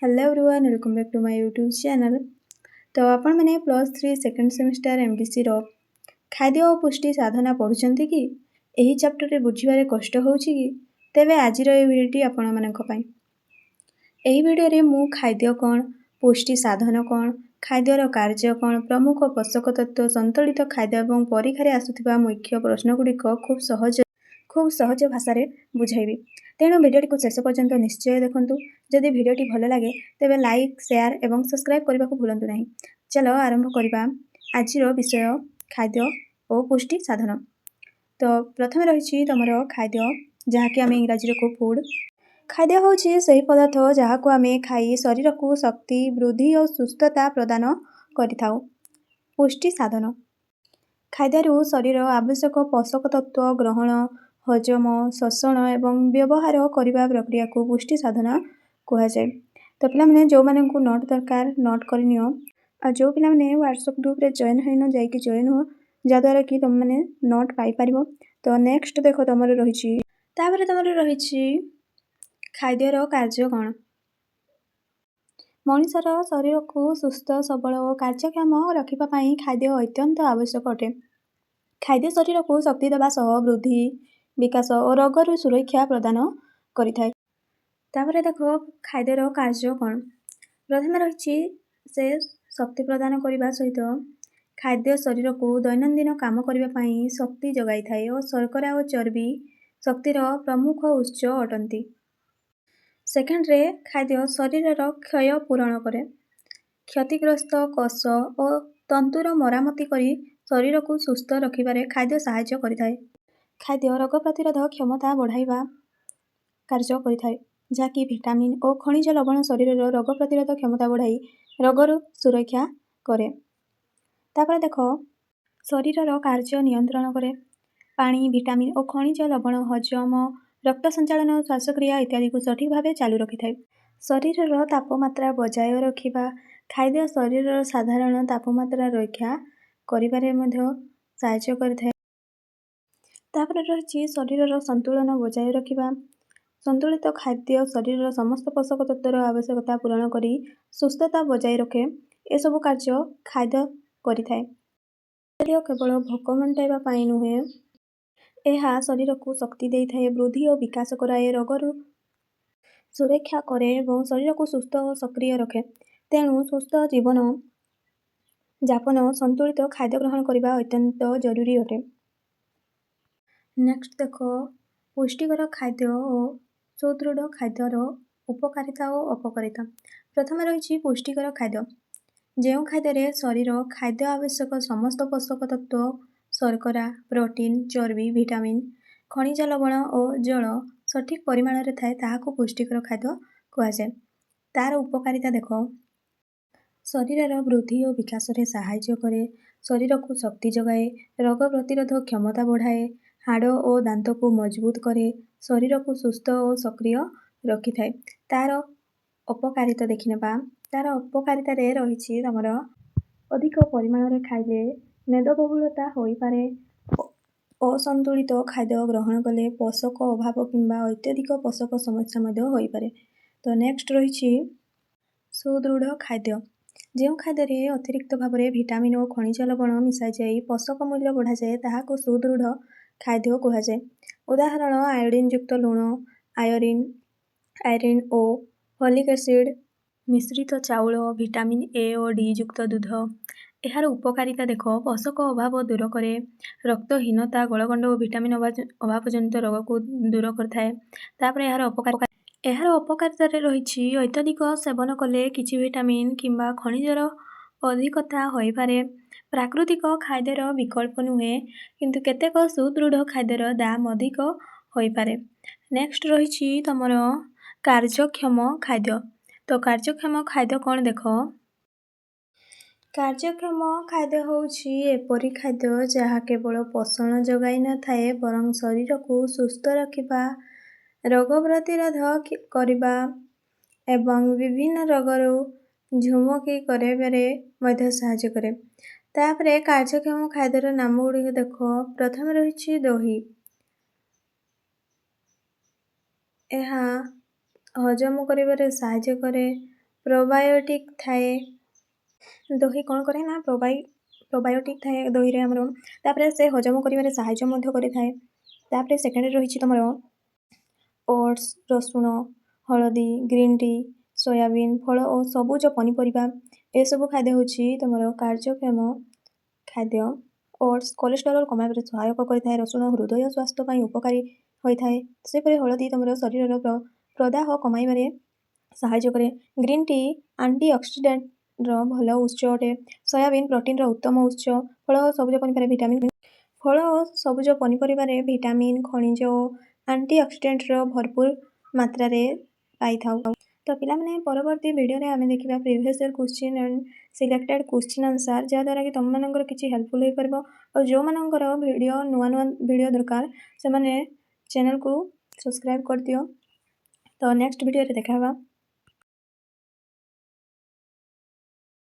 Hello everyone welcome back to my YouTube channel. तो आपण मैंने +3 सेकेंड सेमिस्टर एमडीसी रो खाद्य और पुष्टि साधना पढ़ुचंती कि एही चैप्टर रे बुझिबारे कष्ट होउची कि तेबे आजिर ए वीडियोटी आपण मानक पई। एही वीडियो रे मु खाद्य कोन पुष्टि साधन कोन खाद्यर कार्य कोन प्रमुख पोषक तत्व संतुलित खाद्य एवं परीक्षा आसुथिबा मुख्य प्रश्न गुड़िक खूब सहज भाषा रे बुझाइबी। तेणु भिडियोटी को शेष पर्यंत निश्चय देखंतु। जदि भिडियोटी भल लगे तेबे लाइक शेयर एवं सब्सक्राइब करने को भूलंतु नहीं। चलो आरंभ करबा आजिर विषय खाद्य और पुष्टि साधन। तो प्रथम रही तुमर खाद्य जहाँकि आम इंग्राजी को फूड। खाद्य हूँ से पदार्थ जहाँ को आम खाई शरीर को शक्ति वृद्धि और सुस्थता प्रदान करिथाउ। पुष्टि साधन खाद्यरू शरीर आवश्यक पोषक तत्व ग्रहण हजम शोषण एवं व्यवहार करने प्रक्रिया को पुष्टि साधना कहुए। तो पे जो मानू नोट दरकार नोट करनियो आ जो पे व्हाट्सएप ग्रुप रे जॉइन होन जाकि जॉइन हो जद्वारा कि तुम मैंने नोट पाइपर। तो नेक्स्ट देख तुम रही खाद्यर कार्य कौन मनुष्यर शरीर को सुस्थ सबल और कार्यक्षम रखापी खाद्य अत्यंत आवश्यक अटे। खाद्य शरीर को शक्ति देवा सह वृद्धि विकास और रोगर सुरक्षा प्रदान करिथाए। तापर देख खाद्यर कार्य कौन प्रथम रही से शक्ति प्रदान करने सहित खाद्य शरीर को दैनंदिन काम करने शक्ति जगाई थाए और शर्करा और चर्बी शक्तिर प्रमुख उत्स अटंती। सेकेंड रे खाद्य शरीर क्षय पूरण करे क्षतिग्रस्त कोष और तंतुर मरामती करी शरीर को सुस्थ रखिबारे खाद्य सहायता करिथाए। खाद्य रोग प्रतिरोधक क्षमता बढ़ाइबा कार्य करिथाए जहाँकि विटामिन और खनिज लवण शरीर रोग प्रतिरोधक क्षमता बढ़ाई रोगर सुरक्षा करे। तापर देख शरीर कार्य नियंत्रण करे पानी विटामिन और खनिज लवण हजम रक्त संचालन श्वासक्रिया इत्यादि को सठिक भाव चालू रखि थाए। शरीर तापमात्रा बजाय रखिबा खाद्य शरीर साधारण तापमात्रा रक्षा करिबारे मध्य सहायता करिथाए। तापर रही शरीर संतुलन बजाय रखिबा संतुलित खाद्य शरीर समस्त पोषक तत्वर आवश्यकता पूरण करी सुस्थता बजाय रखे एसबू कार्य खाद्य करिथाए। केवल भोक मेटाइबा नुहे यह शरीर को शक्ति दे थाए वृद्धि और विकास कराए रोगर सुरक्षा करे और शरीर को सुस्थ और सक्रिय रखे। तेणु सुस्थ जीवन जापन संतुलित खाद्य ग्रहण करने अत्यंत जरूरी अटे। नेक्स्ट देख पुष्टिकर खाद्य और सुदृढ़ खाद्यर उपकारिता और अपकारिता। प्रथम रही पुष्टिकर खाद्य जो खाद्य शरीर खाद्य आवश्यक समस्त पोषक तत्व शर्करा प्रोटीन चर्बी विटामिन खनिज लवण और जल सठिक परिमाण रे थाए ताहाको पुष्टिकर खाद्य कहुए। तार उपकारिता देख शरीर वृद्धि और विकास रे सहायता करे शरीर को शक्ति जगाए रोग प्रतिरोधक क्षमता बढ़ाए हाड़ और दांत को मजबूत करे शरीर को सुस्थ और सक्रिय रखि थाए। तार अपकारिता देखने तार अपकारिता रे रही तमर अधिक परिमाण रे खाइले मेदबहुलता होई पारे असंतुलित खाद्य ग्रहण कले पोषक अभाव किंबा अत्यधिक पोषक समस्या मध्य होई पारे। तो नेक्स्ट रही सुदृढ़ खाद्य जो खाद्य अतिरिक्त भाव में विटामिन और खनिज लवण मिसाई जाए पोषक मूल्य बढ़ा जाए ताहाको सुदृढ़ खाद्य कहुए। उदाहरण आयोडीन युक्त लुण आयरन और फॉलिक एसिड मिश्रित चाउल विटामिन ए और डी युक्त दूध। यार उपकारिता देख पोषक अभाव दूर करे रक्तहीनता गलगंड और विटामिन अभाव जनित रोग को दूर करथाए। तापर यार अपकारिता रही अत्यधिक सेवन कले किछि विटामिन किंबा खनिजर अधिकता होई पारे प्राकृतिक खाद्यर विकल्प नुहे किंतु केतेक सुदृढ़ खाद्यर दाम अधिक होई पारे। नेक्स्ट रही तमर कार्यक्षम खाद्य। तो कार्यक्षम खाद्य कौन देख कार्यक्षम खाद्य होउछि एपरि खाद्य जहाँ केवल पोषण जगाई न थाए बरं शरीर को सुस्थ रखिबा रोग प्रतिरोध करबा एवं विभिन्न रोगरू झुमकी कराइबारे मध्य सहायता करे। तापरे कार्यक्षम खाद्यर नाम गुड़िक देख प्रथम रही दही यह हजम करिबारे सहायता करे ପ୍ରୋବାୟୋଟିକ୍ ଥାଏ। ଦହି କ'ଣ କରେ ନା ପ୍ରୋବାୟୋଟିକ୍ ଥାଏ ଦହିରେ ଆମର। ତାପରେ ସେ ହଜମ କରିବାରେ ସାହାଯ୍ୟ ମଧ୍ୟ କରିଥାଏ। ତାପରେ ସେକେଣ୍ଡରେ ରହିଛି ତମର ଓଟ୍ସ, ରସୁଣ, ହଳଦୀ, ଗ୍ରୀନ୍ ଟି, ସୋୟାବିନ୍, ଫଳ ଓ ସବୁଜ ପନିପରିବା। ଏସବୁ ଖାଦ୍ୟ ହେଉଛି ତମର କାର୍ଯ୍ୟକ୍ଷମ ଖାଦ୍ୟ। ଓଟ୍ସ କୋଲେଷ୍ଟ୍ରଲ୍ କମାଇବାରେ ସହାୟକ କରିଥାଏ। ରସୁଣ ହୃଦୟ ସ୍ୱାସ୍ଥ୍ୟ ପାଇଁ ଉପକାରୀ ହୋଇଥାଏ। ସେପରି ହଳଦୀ ତମର ଶରୀରର ପ୍ରଦାହ କମାଇବାରେ ସାହାଯ୍ୟ କରେ। ଗ୍ରୀନ୍ ଟି ଆଣ୍ଟିଅକ୍ସିଡାଣ୍ଟର ଭଲ ଉତ୍ସ ଅଟେ। ସୋୟାବିନ୍ ପ୍ରୋଟିନ୍ର ଉତ୍ତମ ଉତ୍ସ। ଫଳ ଓ ସବୁଜ ପନିପରିବାରେ ଭିଟାମିନ୍, ଖଣିଜ ଓ ଆଣ୍ଟିଅକ୍ସିଡାଣ୍ଟର ଭରପୁର ମାତ୍ରାରେ ପାଇଥାଉ। ତ ପିଲାମାନେ ପରବର୍ତ୍ତୀ ଭିଡ଼ିଓରେ ଆମେ ଦେଖିବା previous year question and selected question answer, ଯାହାଦ୍ୱାରା କି ତୁମମାନଙ୍କର କିଛି ହେଲ୍ପଫୁଲ୍ ହୋଇପାରିବ। ଆଉ ଯେଉଁମାନଙ୍କର ନୂଆ ଭିଡ଼ିଓ ଦରକାର ସେମାନେ ଚ୍ୟାନେଲକୁ ସବସ୍କ୍ରାଇବ୍ କରିଦିଅ। ତ ନେକ୍ସଟ ଭିଡ଼ିଓରେ ଦେଖା ହେବା।